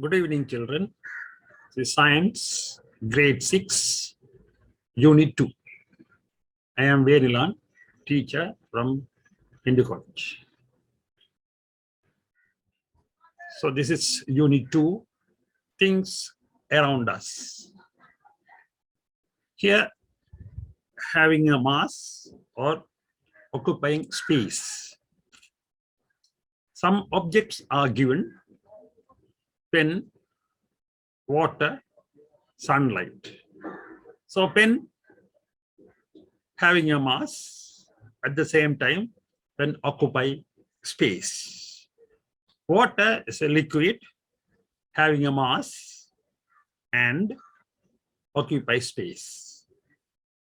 Good evening, children. This is Science, Grade 6, Unit 2. I am Verilan, teacher from Hindu College. So this is Unit 2, Things Around Us. Here, having a mass or occupying space. Some objects are given: pen, water, sunlight. So pen having a mass, at the same time pen occupy space. Water is a liquid having a mass and occupy space.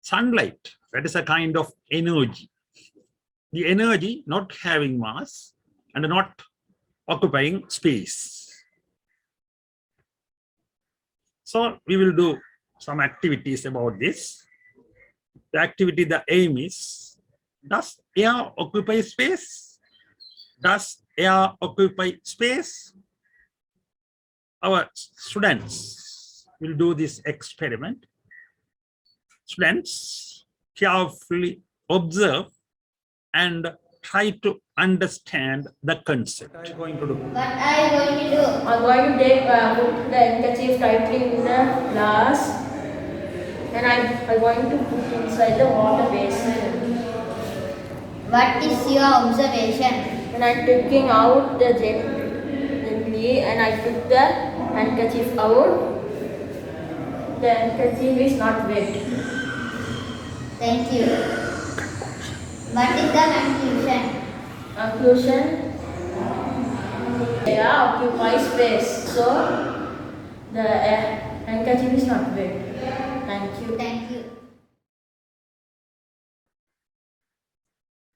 Sunlight, that is a kind of energy. The energy not having mass and not occupying space. So we will do some activities about this. The activity, the aim is, does air occupy space? Does air occupy space? Our students will do this experiment. Students carefully observe and try to understand the concept. What are you going to do? What are you going to do? I'm going to take put the handkerchief tightly in the glass, and I'm going to put inside the water basin. What is your observation? And I'm taking out the gently, and I took the handkerchief out. The handkerchief is not wet. Thank you. What is the conclusion? Conclusion: air occupies space, so the handkerchief is not wet. Thank you. Thank you.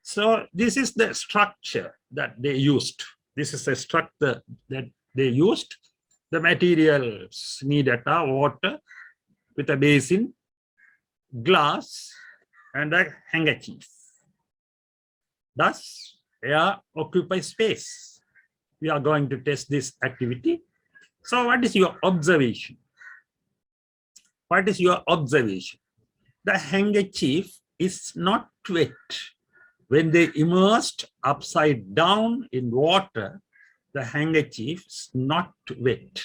So this is the structure that they used. This is a structure that they used. The materials needed are water with a basin, glass, and a handkerchief. Thus, air occupies space. We are going to test this activity. So what is your observation? What is your observation? The handkerchief is not wet. When they immersed upside down in water, the handkerchief is not wet.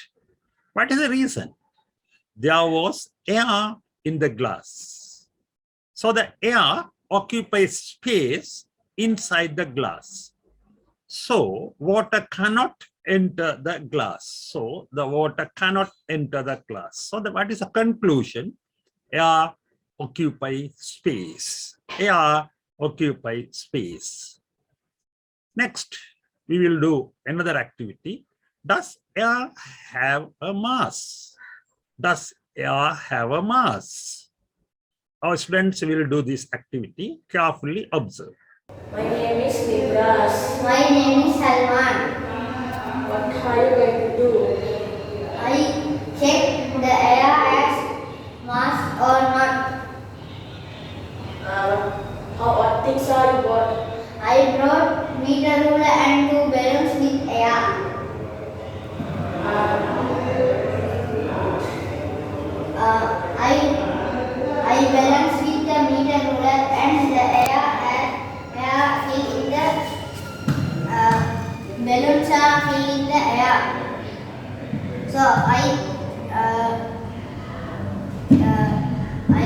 What is the reason? There was air in the glass. So the air occupies space inside the glass. So water cannot enter the glass. So the water cannot enter the glass. So what is the conclusion? Air occupies space. Air occupies space. Next, we will do another activity. Does air have a mass? Does air have a mass? Our students will do this activity. Carefully observe. My name is Libras. My name is Salman. What are you going to do? I check the air has mass or not. What things are you got? I brought meter ruler and 2 balloons with air. I balance with the meter ruler and the air fill in the balloons are filled in the air. So I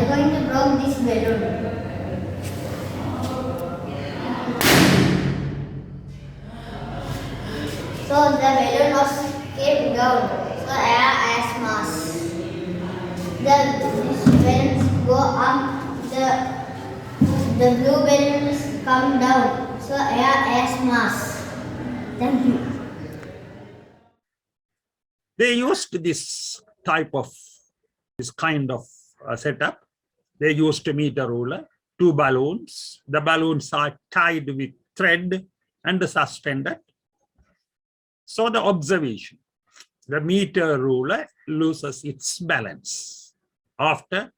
going to block this balloon. So the balloon was kept down. So air has mass. These balloons go up. The blue balloons come down. So air has mass. Thank you. They used this kind of setup. They used a meter ruler, 2 balloons. The balloons are tied with thread and suspended. So the observation, the meter ruler loses its balance. After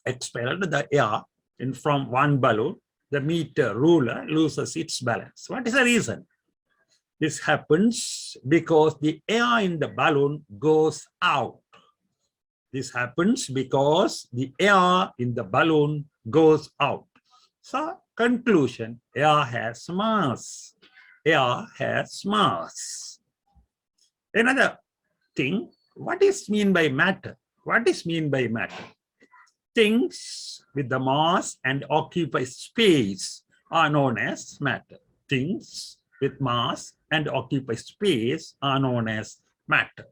expelled the air from one balloon, the meter ruler loses its balance. What is the reason? This happens because the air in the balloon goes out. This happens because the air in the balloon goes out. So, conclusion, air has mass. Air has mass. Another thing, what is mean by matter? What is mean by matter? Things with the mass and occupy space are known as matter. Things with mass and occupy space are known as matter.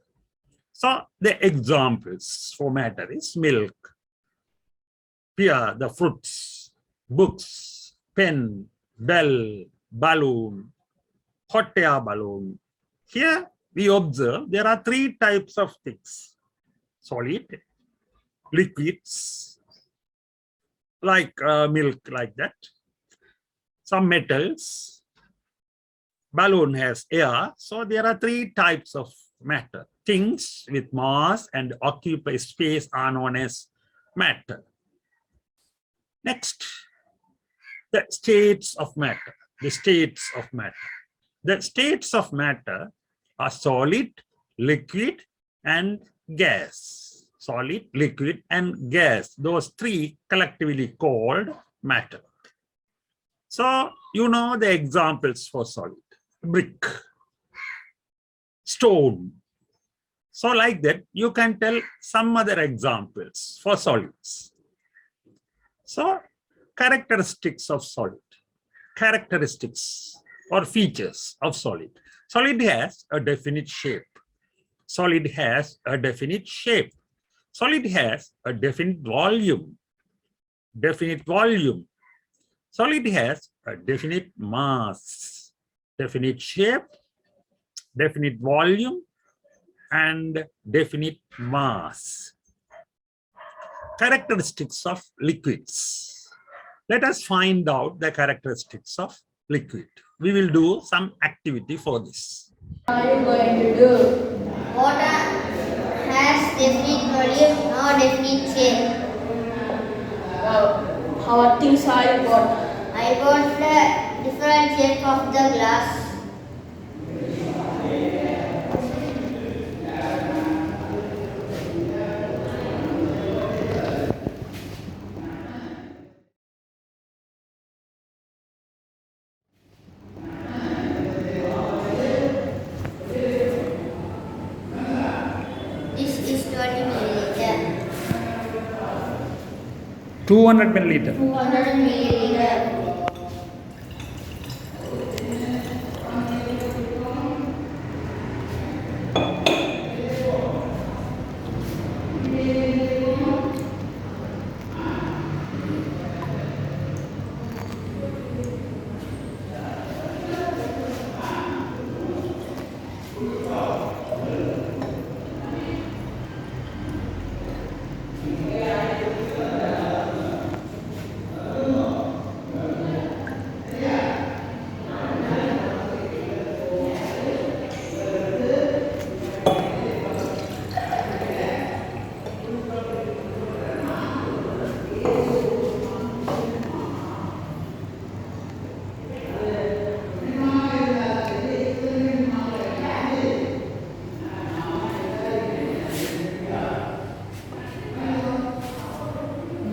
So the examples for matter is milk, pear, the fruits, books, pen, bell, balloon, hot air balloon. Here we observe there are three types of things: solid, liquids, like milk, like that, some metals, balloon has air. So there are three types of matter. Things with mass and occupy space are known as matter. Next, the states of matter. The states of matter. The states of matter are solid, liquid, and gas. Solid, liquid, and gas. Those three collectively called matter. So you know the examples for solid: brick, stone. So like that, you can tell some other examples for solids. So characteristics of solid, characteristics or features of solid. Solid has a definite shape. Solid has a definite shape. Solid has a definite volume. Definite volume. Solid has a definite mass, definite shape, definite volume, and definite mass. Characteristics of liquids. Let us find out the characteristics of liquid. We will do some activity for this. What are you going to do? Water has definite volume, no definite shape. How things are you got? I got the different shape of the glass. This is 20 milliliter. 200 milliliter. 200 milliliter.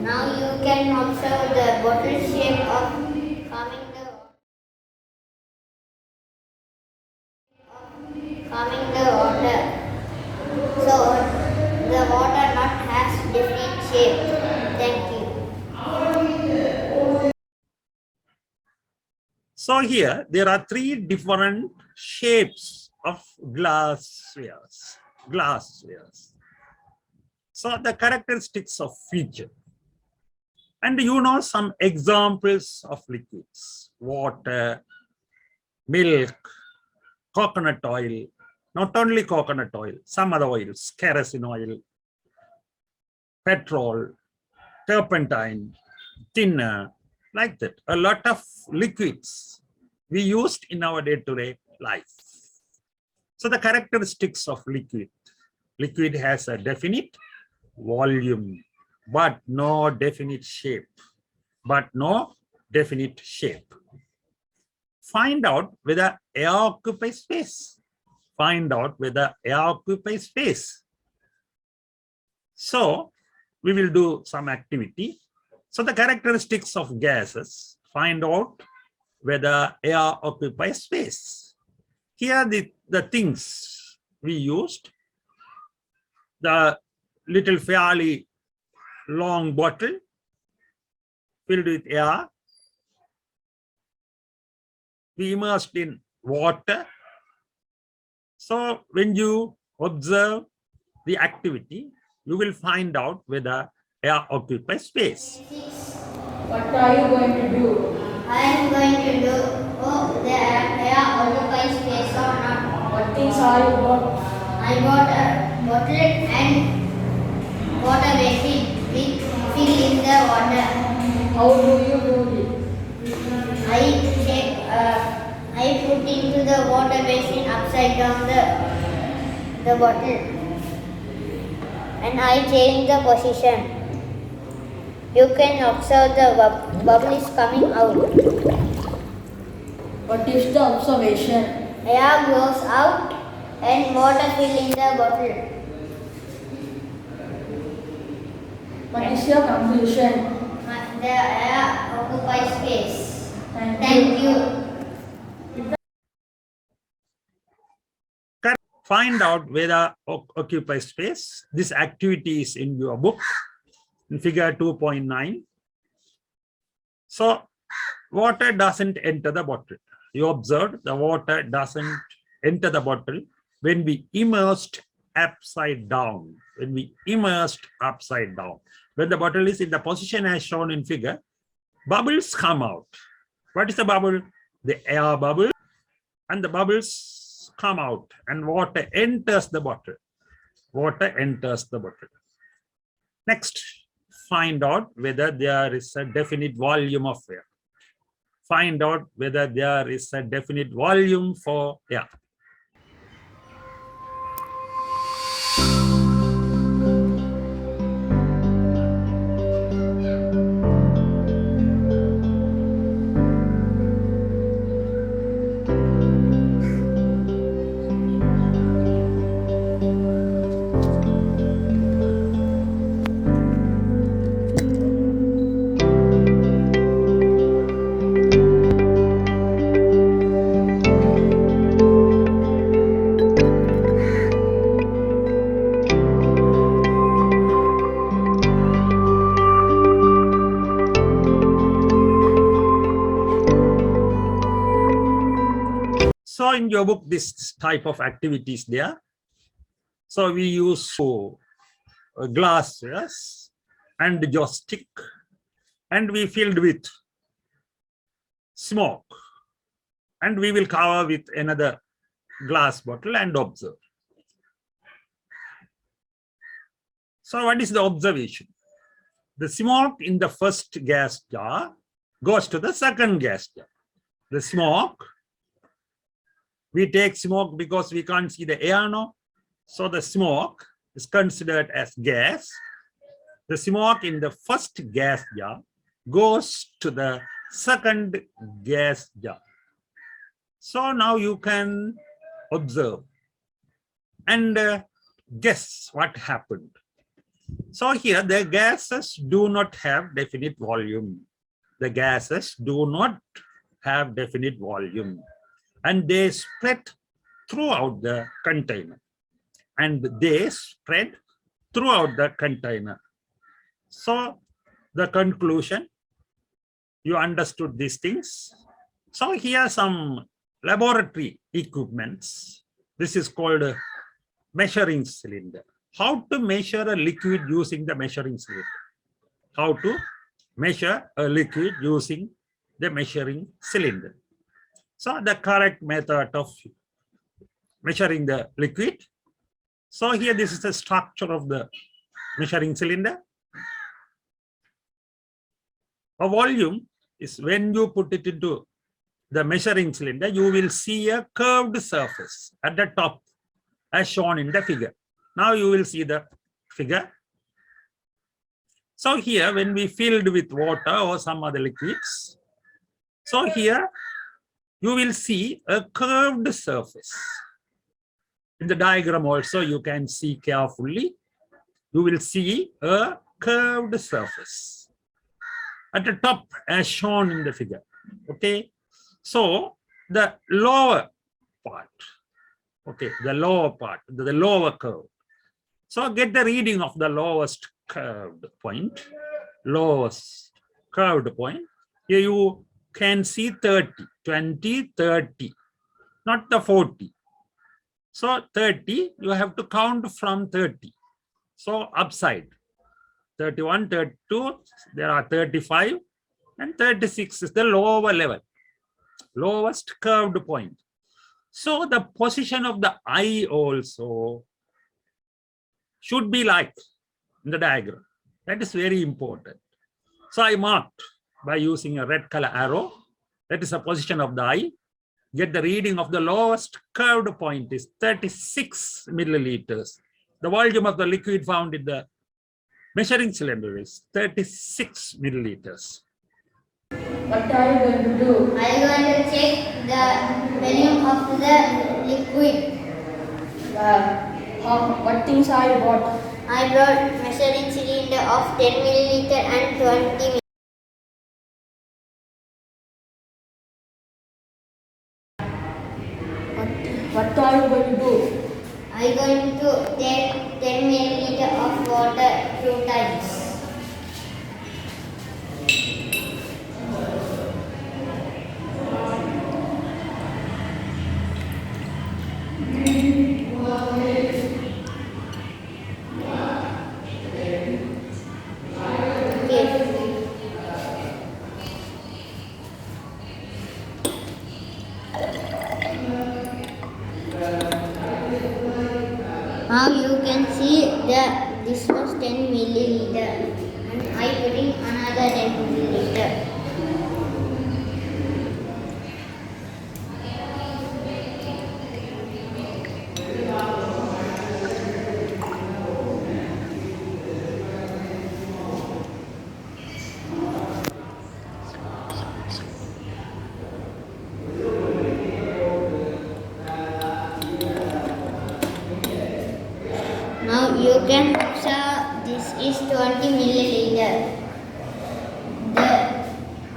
Now you can observe the bottle shape of calming the water. So the water not has different shape. Thank you. So here there are three different shapes of glasswares. Glasswares. So the characteristics of feature. And you know some examples of liquids: water, milk, coconut oil, not only coconut oil, some other oils, kerosene oil, petrol, turpentine, thinner, like that. A lot of liquids we used in our day-to-day life. So the characteristics of liquid. Liquid has a definite volume, but no definite shape. find out whether air occupies space. Find out whether air occupies space. So we will do some activity. So the characteristics of gases, find out whether air occupies space. Here the things we used, the little fairly long bottle filled with air, we immersed in water. So when you observe the activity, you will find out whether air occupies space. What are you going to do? I am going to do the air occupies space or not. What things are you got? I got a bottle and water basin with fill in the water. How do you do it? I put into the water basin upside down the bottle and I change the position. You can observe the bubbles coming out. What is the observation? Air goes out and water fill in the bottle. What is your conclusion? The air occupies space. Thank Thank you. Find out whether occupies space. This activity is in your book in figure 2.9. So water doesn't enter the bottle. You observed the water doesn't enter the bottle when we immersed upside down. When we immersed upside down. When the bottle is in the position as shown in figure, bubbles come out. What is the bubble? The air bubble. And the bubbles come out and water enters the bottle. Water enters the bottle. Next, find out whether there is a definite volume of air. Find out whether there is a definite volume for air. So in your book, this type of activities there. So we use glasses and joystick, and we filled with smoke, and we will cover with another glass bottle and observe. So what is the observation? The smoke in the first gas jar goes to the second gas jar. The smoke, we take smoke because we can't see the air now. So the smoke is considered as gas. The smoke in the first gas jar goes to the second gas jar. So now you can observe and guess what happened. So here the gases do not have definite volume. The gases do not have definite volume. And they spread throughout the container. And they spread throughout the container. So the conclusion, you understood these things. So here are some laboratory equipments. This is called a measuring cylinder. How to measure a liquid using the measuring cylinder? How to measure a liquid using the measuring cylinder? So the correct method of measuring the liquid. So here this is the structure of the measuring cylinder. A volume is when you put it into the measuring cylinder, you will see a curved surface at the top as shown in the figure. Now you will see the figure. So here when we filled with water or some other liquids, so here you will see a curved surface. In the diagram also, you can see carefully. You will see a curved surface at the top as shown in the figure. Okay. So the lower part, okay, the lower part, the lower curve. So get the reading of the lowest curved point, lowest curved point. Here you can see 30, 20, 30, not the 40. So 30, you have to count from 30. So upside, 31, 32, there are 35, and 36 is the lower level, lowest curved point. So the position of the eye also should be like in the diagram. That is very important. So I marked by using a red color arrow. That is the position of the eye. Get the reading of the lowest curved point is 36 milliliters. The volume of the liquid found in the measuring cylinder is 36 milliliters. What are you going to do? I am going to check the volume of the liquid. What things are you bought? I brought measuring cylinder of 10 milliliter and 20 milliliter. What are you going to do? I am going to take 10 milliliter of water 2 times. Now you can see this was 10 milliliter and I putting another 10 milliliter. Now you can observe this is 20 milliliter.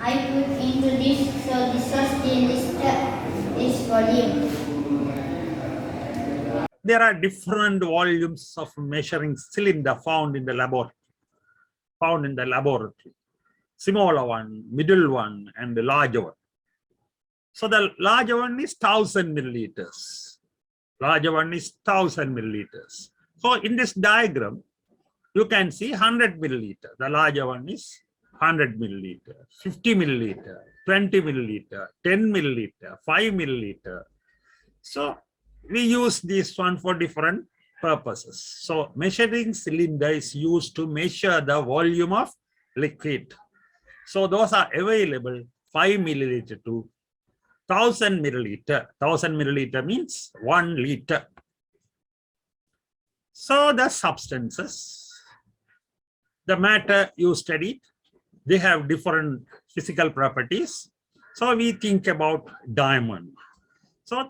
I put into this, so this was this volume. There are different volumes of measuring cylinder found in the laboratory. Smaller one, middle one, and the larger one. So the larger one is 1000 milliliters. Larger one is 1000 milliliters. So in this diagram, you can see 100 milliliter. The larger one is 100 milliliter, 50 milliliter, 20 milliliter, 10 milliliter, 5 milliliter. So we use this one for different purposes. So measuring cylinder is used to measure the volume of liquid. So those are available 5 milliliter to 1000 milliliter. 1000 milliliter means 1 liter. So the substances, the matter you studied, they have different physical properties. So we think about diamond. So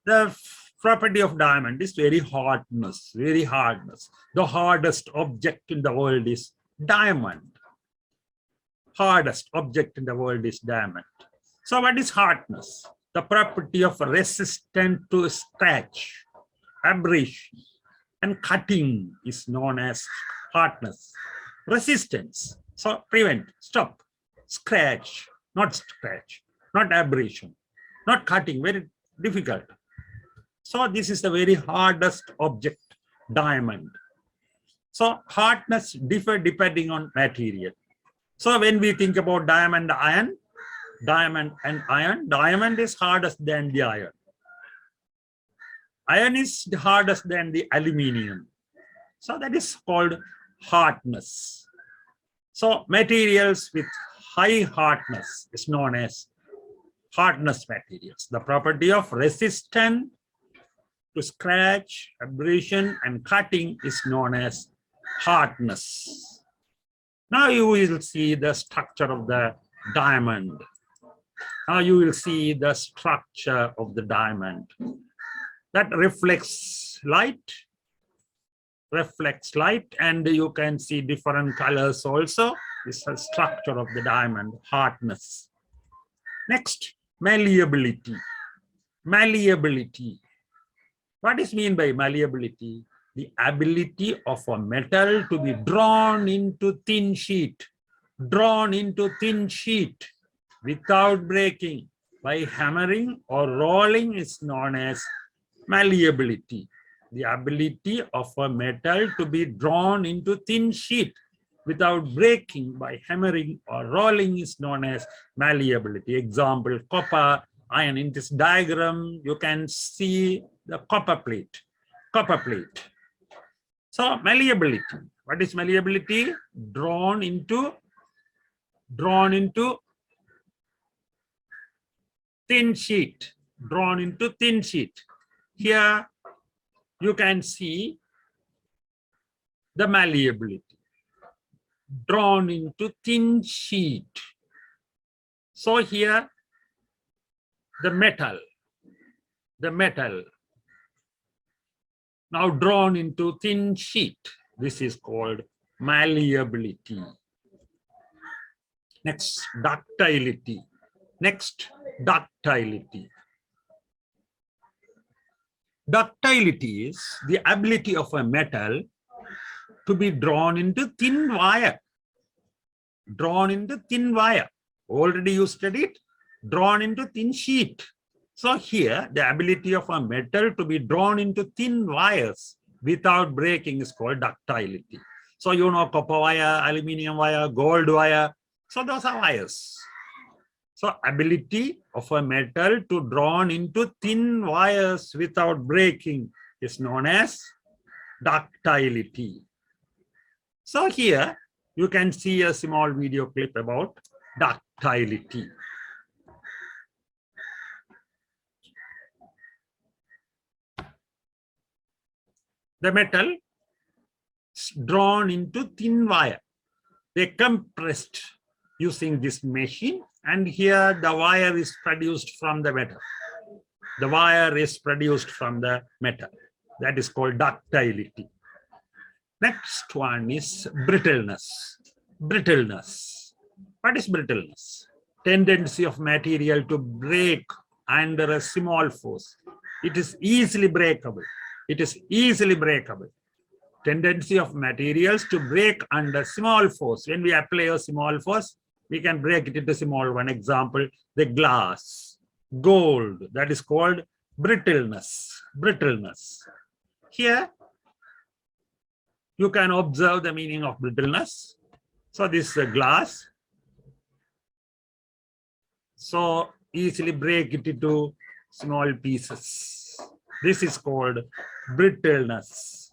the property of diamond is very hardness, very hardness. The hardest object in the world is diamond. Hardest object in the world is diamond. So what is hardness? The property of resistant to scratch, abrasion, and cutting is known as hardness. Resistance, so prevent, stop, scratch, not abrasion, not cutting, very difficult. So this is the very hardest object, diamond. So hardness differ depending on material. So when we think about diamond and iron, diamond is hardest than the iron. Iron is the hardest than the aluminium. So that is called hardness. So materials with high hardness is known as hardness materials. The property of resistant to scratch, abrasion, and cutting is known as hardness. Now you will see the structure of the diamond. Now you will see the structure of the diamond that reflects light, and you can see different colors also. This is the structure of the diamond, hardness. Next, malleability. Malleability. What is mean by malleability? The ability of a metal to be drawn into thin sheet, without breaking by hammering or rolling is known as malleability. The ability of a metal to be drawn into thin sheet without breaking by hammering or rolling is known as malleability. Example, copper, iron. In this diagram, you can see the copper plate. So malleability. What is malleability? Drawn into thin sheet. Here you can see the malleability. Drawn into thin sheet. So here the metal now drawn into thin sheet. This is called malleability. Next, ductility. Ductility is the ability of a metal to be drawn into thin wire. Already you studied, drawn into thin sheet. So here, the ability of a metal to be drawn into thin wires without breaking is called ductility. So you know copper wire, aluminium wire, gold wire. So those are wires. So ability of a metal to drawn into thin wires without breaking is known as ductility. So here you can see a small video clip about ductility. The metal is drawn into thin wire. They compressed using this machine, and here the wire is produced from the metal. That is called ductility. Next one is brittleness. What is brittleness? Tendency of material to break under a small force. It is easily breakable. Tendency of materials to break under small force. When we apply a small force, we can break it into small one. Example, the glass, gold, that is called brittleness. Here, you can observe the meaning of brittleness. So this is a glass. So easily break it into small pieces. This is called brittleness.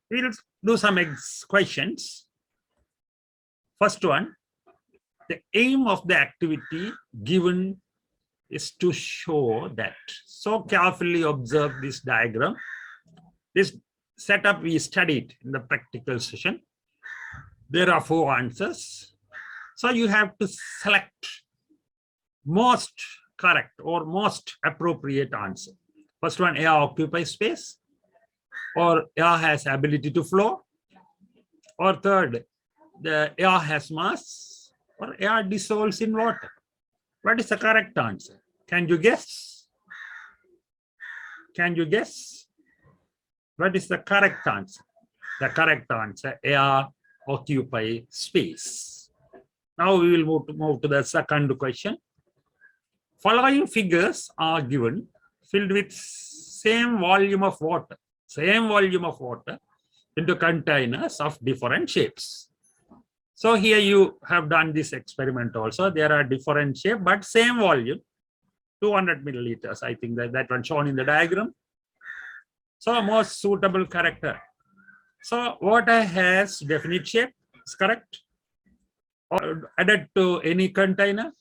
We'll do some questions. First one, the aim of the activity given is to show that. So carefully observe this diagram. This setup we studied in the practical session. There are 4 answers. So you have to select most correct or most appropriate answer. First one, air occupies space, or air has ability to flow, or third, the air has mass, or air dissolves in water. What is the correct answer? Can you guess? What is the correct answer? The correct answer, air occupies space. Now we will move to the second question. Following figures are given filled with same volume of water into containers of different shapes. So here you have done this experiment also. There are different shapes, but same volume, 200 milliliters. I think that one shown in the diagram. So most suitable character. So water has definite shape, is correct. Or added to any container.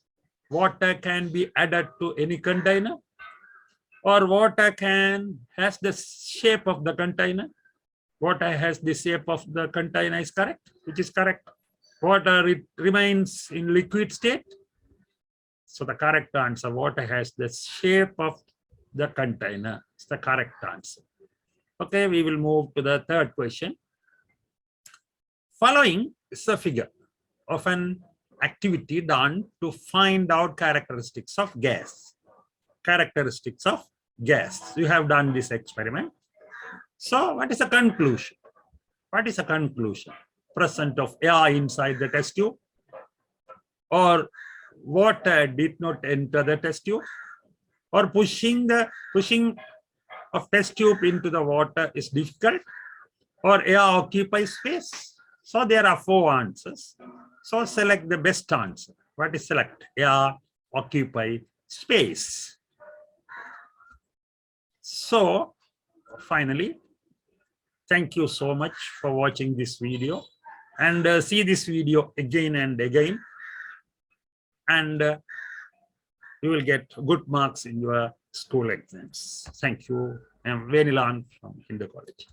Water can be added to any container. Or water has the shape of the container. Water has the shape of the container is correct, which is correct. Water remains in liquid state. So the correct answer, water has the shape of the container. It's the correct answer. Okay, we will move to the third question. Following is a figure of an activity done to find out characteristics of gas. Characteristics of gas. You have done this experiment. So what is the conclusion? What is the conclusion? Presence of air inside the test tube, or water did not enter the test tube, or pushing of test tube into the water is difficult, or air occupies space. So there are 4 answers. So select the best answer. What is select? Air occupy space. So finally, thank you so much for watching this video, and see this video again and again, and you will get good marks in your school exams. Thank you. I am Venilan from Hindu College.